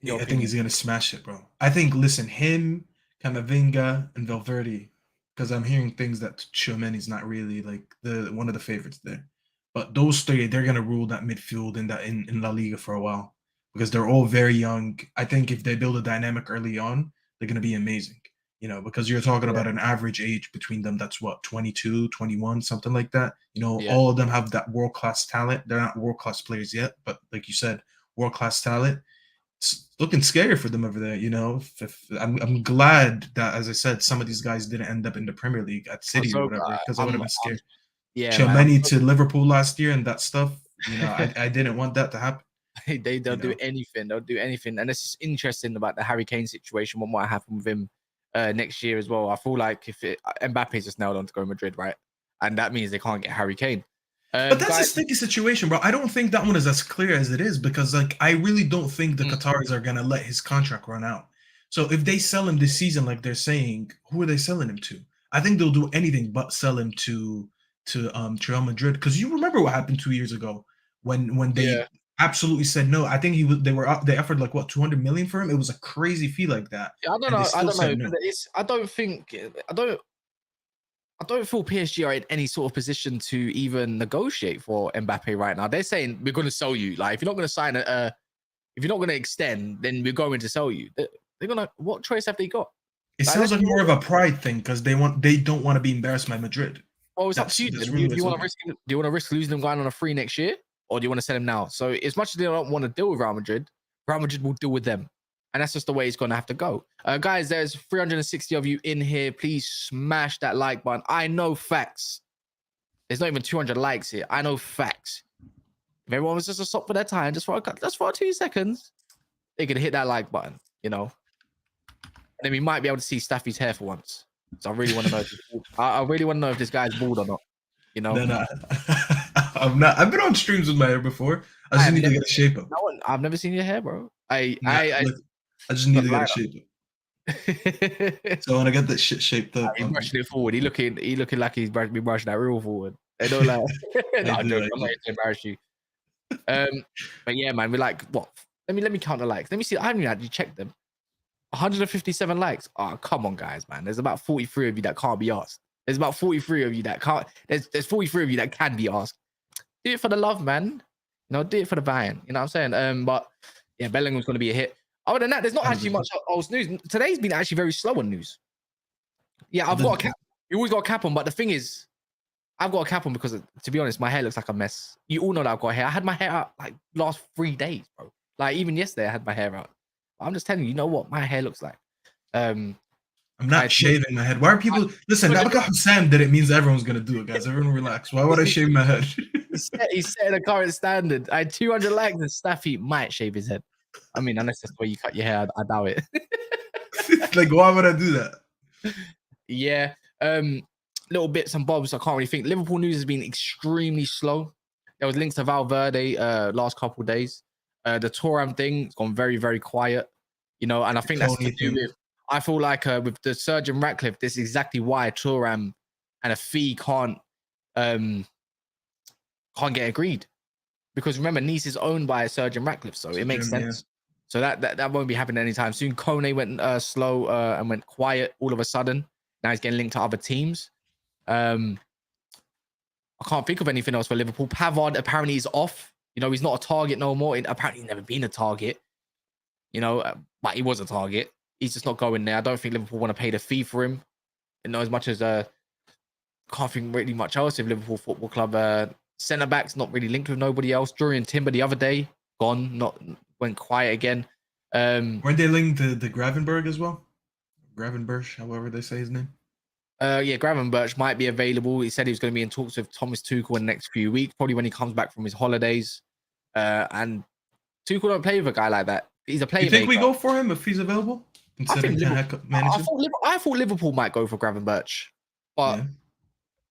Yeah, I think he's gonna smash it, bro. I think, listen, him, Camavinga, and Valverde, because I'm hearing things that Tchouameni's not really like one of the favorites there. But those three, they're gonna rule that midfield in La Liga for a while because they're all very young. I think if they build a dynamic early on, they're gonna be amazing. You know, because you're talking about an average age between them that's what, 22, 21, something like that. You know, all of them have that world-class talent. They're not world-class players yet, but like you said, world-class talent. It's looking scary for them over there, you know. I'm glad that, as I said, some of these guys didn't end up in the Premier League at City or whatever, because I would have been scared. Tchouameni to Liverpool last year and that stuff, you know, I didn't want that to happen. They'll do anything. They'll do anything. And it's just interesting about the Harry Kane situation, what might happen with him next year as well. I feel like if Mbappe's just nailed on to go to Madrid, right? And that means they can't get Harry Kane. But that's a sticky situation, bro. I don't think that one is as clear as it is because, like, I really don't think the Qataris are going to let his contract run out. So if they sell him this season, like they're saying, who are they selling him to? I think they'll do anything but sell him to Real Madrid, because you remember what happened 2 years ago when they absolutely said no. I think they offered like what, 200 million for him. It was a crazy fee like that. Yeah, I don't know. No. I don't feel PSG are in any sort of position to even negotiate for Mbappe right now. They're saying we're going to sell you. Like, if you're not going to sign if you're not going to extend, then we're going to sell you. They're gonna. What choice have they got? It sounds like more of a pride thing because they don't want to be embarrassed by Madrid. Well, it's up to you. Do you want to risk losing them going on a free next year, or do you want to sell them now? So as much as they don't want to deal with Real Madrid will deal with them. And that's just the way it's going to have to go. Guys, there's 360 of you in here. Please smash that like button. I know facts. There's not even 200 likes here. I know facts. If everyone was just to stop for their time, just for 2 seconds, they could hit that like button, you know. And then we might be able to see Staffy's hair for once. So I really want to know. I really want to know if this guy's bald or not. You know. No. I'm not. I've been on streams with my hair before. I just need to get a shape up. I've never seen your hair, bro. I just need to get a shape up. So when I get that shit shaped up, he's brushing it forward. He looking like he's been brushing that real forward. I don't like. I'm not here to embarrass you. But yeah, man, we're like, what? Let me count the likes. Let me see. I haven't even actually checked them. 157 likes. Oh, come on, guys, man. There's about 43 of you that can't be asked. There's about 43 of you that can't. There's 43 of you that can be asked. Do it for the love, man. You know, do it for the buying. You know what I'm saying? But yeah, Bellingham's going to be a hit. Other than that, there's not actually much else news. Today's been actually very slow on news. Yeah, I've got a cap. You always got a cap on, but the thing is, I've got a cap on because, to be honest, my hair looks like a mess. You all know that I've got hair. I had my hair out like last 3 days, bro. Like even yesterday, I had my hair out. I'm just telling you, you know what my hair looks like. I'm not shaving my head. Why are people listen? Look how Sam did it. Means everyone's gonna do it, guys. Everyone relax. Why would I shave my head? He's setting a current standard. I had 200 likes, and Staffy might shave his head. I mean, unless that's the way you cut your hair, I doubt it. Like, why would I do that? Yeah. Little bits and bobs. I can't really think. Liverpool news has been extremely slow. There was links to Valverde last couple of days. The Thuram thing has gone very, very quiet. You know, and I think that's to do with. I feel like with the Surgeon Ratcliffe, this is exactly why Thuram and a fee can't get agreed. Because remember, Nice is owned by Surgeon Ratcliffe, so it makes sense. So that won't be happening anytime soon. Kone went slow and went quiet all of a sudden. Now he's getting linked to other teams. I can't think of anything else for Liverpool. Pavard apparently is off. You know, he's not a target no more. Apparently, he's never been a target. You know, but he was a target. He's just not going there. I don't think Liverpool want to pay the fee for him. You know, as much as can't think really much else of Liverpool Football Club. Centre backs not really linked with nobody else. Durian Timber the other day gone, went quiet again. Weren't they linked to the Gravenberg as well? Gravenberch, however they say his name. Yeah, Gravenberch might be available. He said he was going to be in talks with Thomas Tuchel in the next few weeks, probably when he comes back from his holidays. And Tuchel don't play with a guy like that. He's a playmaker. You think we go for him if he's available? I thought Liverpool might go for Gravenberch, but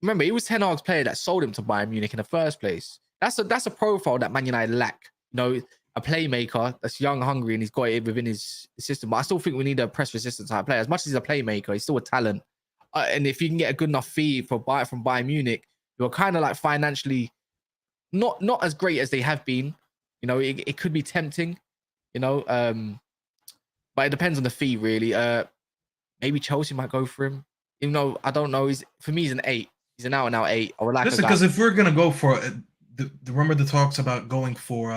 remember, he was Ten Hag's player that sold him to Bayern Munich in the first place. That's a profile that Man United lack. You know, a playmaker that's young, hungry, and he's got it within his system. But I still think we need a press-resistant type player. As much as he's a playmaker, he's still a talent. And if you can get a good enough fee from Bayern Munich, you're kind of like financially not as great as they have been. You know, it could be tempting. You know, but it depends on the fee, really. Maybe Chelsea might go for him. Even though I don't know, for me, he's an 8. He's an out-and-out 8. I would like. Listen, because if we're gonna go for remember the talks about going for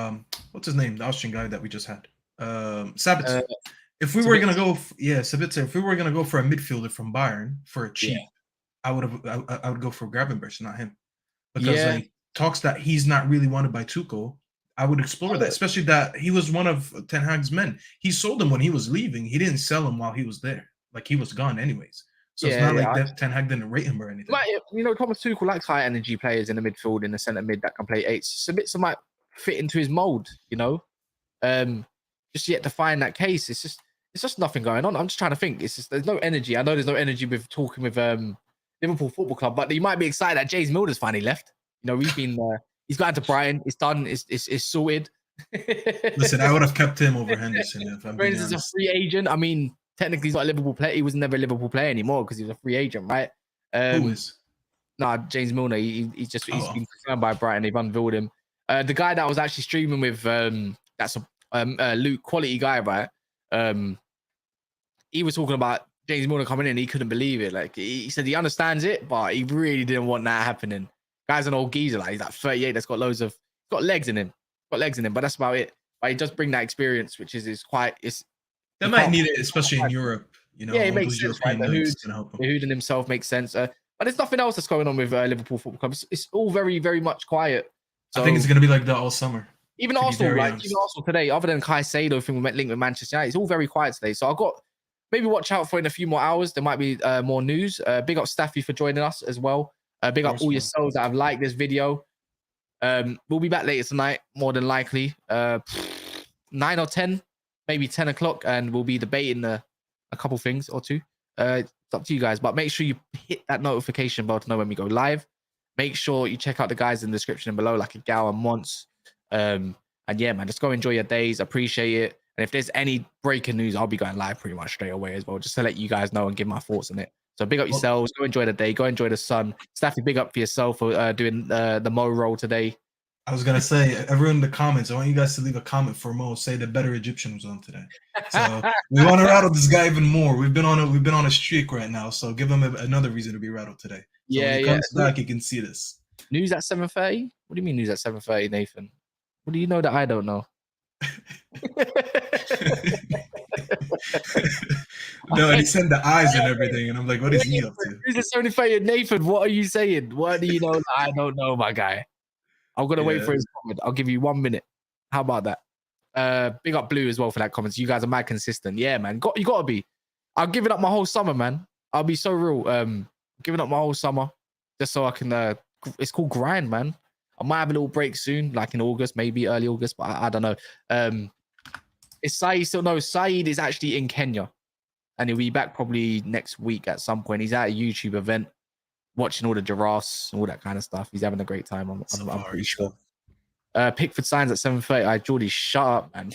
what's his name, the Austrian guy that we just had, Sabitzer. If we were gonna go, Sabitzer. If we were gonna go for a midfielder from Bayern for a cheap, I would go for Gravenberch, not him, because like talks that he's not really wanted by Tuchel. I would explore that, especially that he was one of Ten Hag's men. He sold him when he was leaving. He didn't sell him while he was there. Like he was gone anyways. So it's not like that Ten Hag didn't rate him or anything. But, you know, Thomas Tuchel likes high energy players in the midfield, in the centre mid that can play 8s. Sabitzer might fit into his mold, you know. Just yet to find that case. It's just nothing going on. I'm just trying to think. It's just there's no energy. I know there's no energy with talking with Liverpool Football Club, but you might be excited that James Milner's finally left. You know, he's gone to Brighton. It's done. It's sorted. Listen, I would have kept him over Henderson if I'm being honest. Is a free agent. I mean, technically, he's not a Liverpool player. He was never a Liverpool player anymore because he was a free agent, right? Who is? Nah, James Milner. He's been confirmed by Brighton. They've unveiled him. The guy that was actually streaming with that's a Luke quality guy, right? He was talking about James Milner coming in. He couldn't believe it. Like he said, he understands it, but he really didn't want that happening. Guy's an old geezer. Like he's like 38. That's got legs in him. But that's about it. But he does bring that experience, which is quite. They might need it, especially in Europe. You know, it makes sense. Right? The Hood in himself makes sense. But there's nothing else that's going on with Liverpool Football Club. It's all very, very much quiet. So, I think it's going to be like that all summer. Even Arsenal, today, other than Caicedo thing we linked with Manchester United, it's all very quiet today. So I've got maybe watch out for in a few more hours. There might be more news. Big up Staffy for joining us as well. Big up all yourselves that have liked this video. We'll be back later tonight, more than likely. 9 or 10, maybe 10 o'clock, and we'll be debating a couple things or two. It's up to you guys, but make sure you hit that notification bell to know when we go live. Make sure you check out the guys in the description below, like a Gal and Mons. And yeah, man, just go enjoy your days. Appreciate it. And if there's any breaking news, I'll be going live pretty much straight away as well, just to let you guys know and give my thoughts on it. So big up yourselves. Go enjoy the day. Go enjoy the sun. Staffy, big up for yourself for doing the Mo roll today. I was gonna say, everyone in the comments, I want you guys to leave a comment for Mo. Say the better Egyptian was on today. So we want to rattle this guy even more. We've been on a streak right now, so give him another reason to be rattled today. So when he comes back, he can see this. News at 7:30? What do you mean news at 7:30, Nathan? What do you know that I don't know? No, and he sent the eyes and everything, and I'm like, what is he up to? News at 7:30, Nathan. What are you saying? What do you know that I don't know, my guy? I'm gonna wait for his comment. I'll give you 1 minute. How about that? Big up Blue as well for that comment. You guys are mad consistent. Yeah, man. You gotta be. I've given up my whole summer, man. I'll be so real. Giving up my whole summer just so I can. It's called grind, man. I might have a little break soon, like in August, maybe early August, but I don't know. Is Saeed still? No, Saeed is actually in Kenya, and he'll be back probably next week at some point. He's at a YouTube event, watching all the giraffes and all that kind of stuff. He's having a great time. I'm pretty sure. Pickford signs at 7:30. Geordie, shut up, man.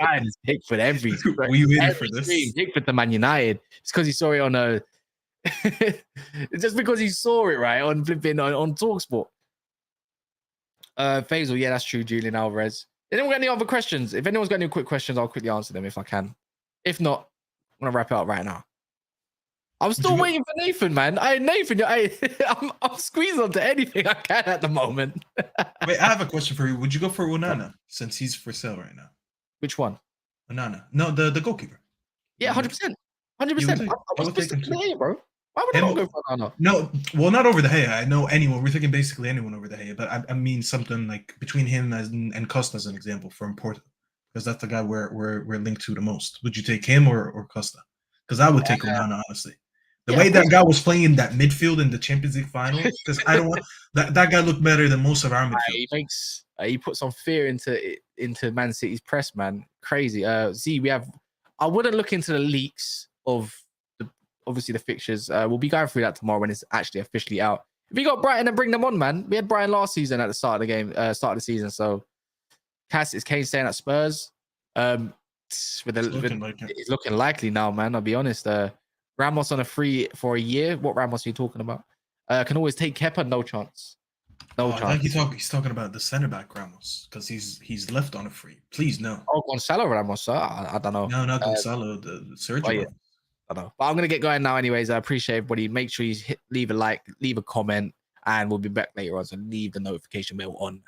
Signs Pickford every. We waited for this. Pickford to Man United. It's because he saw it on a. Just because he saw it right on flipping on Talksport. Faisal, yeah, that's true. Julian Alvarez. Anyone got any other questions? If anyone's got any quick questions, I'll quickly answer them if I can. If not, I'm gonna wrap it up right now. I'm still waiting for Nathan, man. Nathan, I'm squeezing onto anything I can at the moment. Wait, I have a question for you. Would you go for Onana since he's for sale right now? Which one? Onana. No, the goalkeeper. Yeah, 100%. 100%. I was specifically bro. Why would I not go for Onana? No, well, not over the Gea. I know anyone. We're thinking basically anyone over the Gea, but I mean something like between him and Costa as an example from Porto, because that's the guy we're linked to the most. Would you take him or Costa? Because I would take Onana, honestly. The way that guy was playing in that midfield in the Champions League final, because I don't want that guy looked better than most of our midfield. He put some fear into Man City's press, man. Crazy. I wouldn't look into the leaks of obviously the fixtures. We'll be going through that tomorrow when it's actually officially out. If you got Brighton, then bring them on, man. We had Brighton last season at the start of the game, start of the season. So is Kane staying at Spurs? It's looking likely now, man. I'll be honest. Ramos on a free for a year. What Ramos are you talking about? Can always take Kepa. No chance. No chance. I think he's talking about the centre back Ramos because he's left on a free. Please no. Oh, Gonzalo Ramos. I don't know. No, not Gonzalo. The Sergio. Yeah. I don't know. But I'm gonna get going now. Anyways, I appreciate everybody. Make sure you leave a like, leave a comment, and we'll be back later on. So leave the notification bell on.